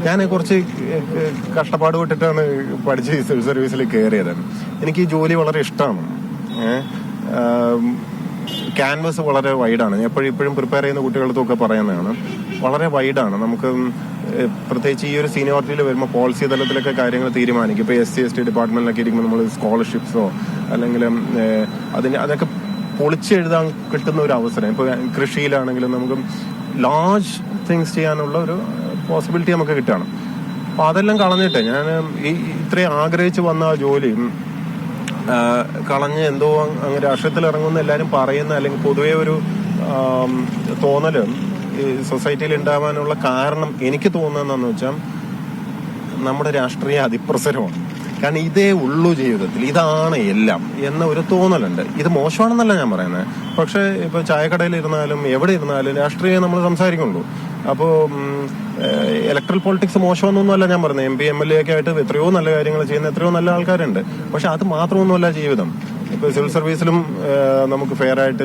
ഞാൻ കുറച്ച് കഷ്ടപ്പാട് പെട്ടിട്ടാണ് പഠിച്ച് സിവിൽ സർവീസിൽ കയറിയത്. എനിക്ക് ഈ ജോലി വളരെ ഇഷ്ടമാണ്. ക്യാൻവസ് വളരെ വൈഡാണ്. ഇപ്പോഴും പ്രിപ്പയർ ചെയ്യുന്ന കുട്ടികൾക്കൊക്കെ പറയുന്നതാണ്, വളരെ വൈഡാണ്. നമുക്ക് പ്രത്യേകിച്ച് ഈ ഒരു സീനിയോറിറ്റിയിൽ വരുമ്പോൾ പോളിസി തലത്തിലൊക്കെ കാര്യങ്ങൾ തീരുമാനിക്കും. ഇപ്പോൾ SC/ST ഡിപ്പാർട്ട്മെന്റിലൊക്കെ ഇരിക്കുമ്പോൾ നമ്മൾ സ്കോളർഷിപ്സോ അല്ലെങ്കിൽ അതൊക്കെ പൊളിച്ചെഴുതാൻ കിട്ടുന്ന ഒരു അവസരം. ഇപ്പോൾ കൃഷിയിലാണെങ്കിലും നമുക്ക് ലാർജ് തിങ്സ് ചെയ്യാനുള്ള ഒരു പോസിബിലിറ്റി നമുക്ക് കിട്ടുകയാണ്. അപ്പോൾ അതെല്ലാം കളഞ്ഞിട്ട് ഞാൻ ഇത്രയും ആഗ്രഹിച്ച് വന്ന ആ ജോലി കളഞ്ഞ് എന്തോ അങ്ങ് രാഷ്ട്രീയത്തിൽ ഇറങ്ങുമെന്ന് എല്ലാവരും പറയുന്ന, അല്ലെങ്കിൽ പൊതുവെ ഒരു തോന്നല് ഈ സൊസൈറ്റിയിൽ ഉണ്ടാവാനുള്ള കാരണം എനിക്ക് തോന്നുന്നതെന്ന് വെച്ചാൽ നമ്മുടെ രാഷ്ട്രീയ അതിപ്രസരമാണ്. കാരണം ഇതേ ഉള്ളൂ ജീവിതത്തിൽ, ഇതാണ് എല്ലാം എന്ന ഒരു തോന്നലുണ്ട്. ഇത് മോശമാണെന്നല്ല ഞാൻ പറയുന്നത്, പക്ഷെ ഇപ്പൊ ചായക്കടയിൽ ഇരുന്നാലും എവിടെ ഇരുന്നാലും രാഷ്ട്രീയം നമ്മൾ സംസാരിക്കുള്ളൂ. അപ്പോൾ ഇലക്ട്രൽ പൊളിറ്റിക്സ് മോശമെന്നൊന്നുമല്ല ഞാൻ പറയുന്നത്. MP MLA ഒക്കെ ആയിട്ട് എത്രയോ നല്ല കാര്യങ്ങൾ ചെയ്യുന്ന എത്രയോ നല്ല ആൾക്കാരുണ്ട്. പക്ഷെ അത് മാത്രമൊന്നുമല്ല ജീവിതം. ഇപ്പൊ സിവിൽ സർവീസിലും നമുക്ക് ഫെയർ ആയിട്ട്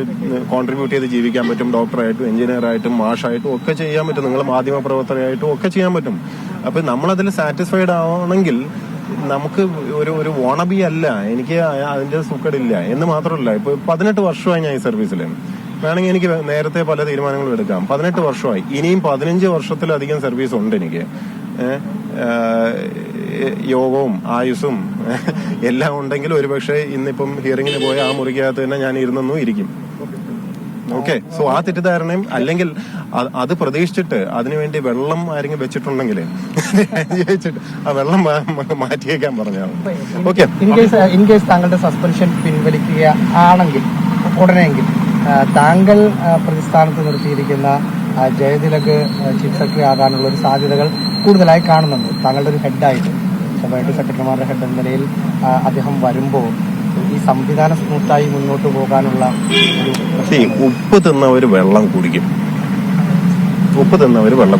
കോൺട്രിബ്യൂട്ട് ചെയ്ത് ജീവിക്കാൻ പറ്റും. ഡോക്ടറായിട്ടും എഞ്ചിനീയറായിട്ടും മാഷായിട്ടും ഒക്കെ ചെയ്യാൻ പറ്റും. നിങ്ങൾ മാധ്യമ പ്രവർത്തകരായിട്ടും ഒക്കെ ചെയ്യാൻ പറ്റും. അപ്പൊ നമ്മളതിൽ സാറ്റിസ്ഫൈഡ് ആവണമെങ്കിൽ നമുക്ക് ഒരു വോണബി അല്ല, എനിക്ക് അതിന്റെ സുഖടില്ല എന്ന് മാത്രമല്ല. ഇപ്പൊ 18 വർഷമായി ഞാൻ ഈ സർവീസിൽ. വേണമെങ്കിൽ എനിക്ക് നേരത്തെ പല തീരുമാനങ്ങളും എടുക്കാം. 18 വർഷമായി, ഇനിയും 15 വർഷത്തിലധികം സർവീസ് ഉണ്ട് എനിക്ക്. യോഗവും ആയുസ്സും എല്ലാം ഉണ്ടെങ്കിൽ ഒരുപക്ഷെ ഇന്നിപ്പം ഹിയറിങ്ങിന് പോയ ആ മുറിക്കകത്ത് തന്നെ ഞാൻ ഇരിക്കും. ഓക്കെ, സോ ആ തെറ്റിദ്ധാരണയും അല്ലെങ്കിൽ അത് പ്രതീക്ഷിച്ചിട്ട് അതിനുവേണ്ടി വെള്ളം ആരെങ്കിലും വെച്ചിട്ടുണ്ടെങ്കിൽ ആ വെള്ളം മാറ്റിയേക്കാൻ പറഞ്ഞാൽ ഓക്കെ. ഇൻ കേസ് താങ്കളുടെ സസ്പെൻഷൻ പിൻവലിക്കുക ആണെങ്കിൽ ഉടനെയെങ്കിൽ താങ്കൾ പ്രതിസ്ഥാനത്ത് നിർത്തിയിരിക്കുന്ന ജയതിലക് ചീഫ് സെക്രട്ടറി ആകാനുള്ള ഒരു സാധ്യതകൾ കൂടുതലായി കാണുന്നുണ്ട്. താങ്കളുടെ ഒരു ഹെഡായിട്ട്, സ്വഭാവമായിട്ട് സെക്രട്ടറിമാരുടെ ഹെഡ് എന്ന നിലയിൽ അദ്ദേഹം വരുമ്പോൾ ഈ സംവിധാനം സ്മൂത്തായി മുന്നോട്ട് പോകാനുള്ള ഒരു ഉപ്പ് തിന്നവർ വെള്ളം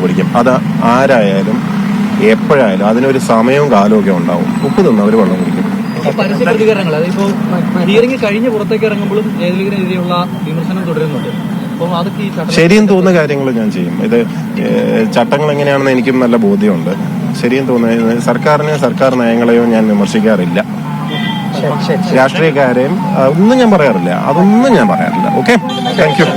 കുടിക്കും. അത് ആരായാലും എപ്പോഴായാലും അതിനൊരു സമയവും കാലവും ഒക്കെ ഉണ്ടാവും. ഉപ്പ് തിന്നവർ വെള്ളം കുടിക്കും. പരസ്യ പ്രതികരണങ്ങൾ അതിപ്പോ ഹിയറിംഗ് കഴിഞ്ഞ് പുറത്തേക്ക് ഇറങ്ങുമ്പോഴും ജയതിലകിനെതിരെയുള്ള വിമർശനം തുടരുന്നുണ്ട്. അപ്പോൾ അതൊക്കെ ശരിയെന്ന് തോന്നുന്ന കാര്യങ്ങൾ ഞാൻ ചെയ്യും. ഇത് ചട്ടങ്ങൾ എങ്ങനെയാണെന്ന് എനിക്കും നല്ല ബോധ്യമുണ്ട്. ശരിയെന്ന് തോന്നുന്നത് സർക്കാർ നയങ്ങളെയോ ഞാൻ വിമർശിക്കാറില്ല. രാഷ്ട്രീയക്കാരെയും അതൊന്നും ഞാൻ പറയാറില്ല. Okay, thank you.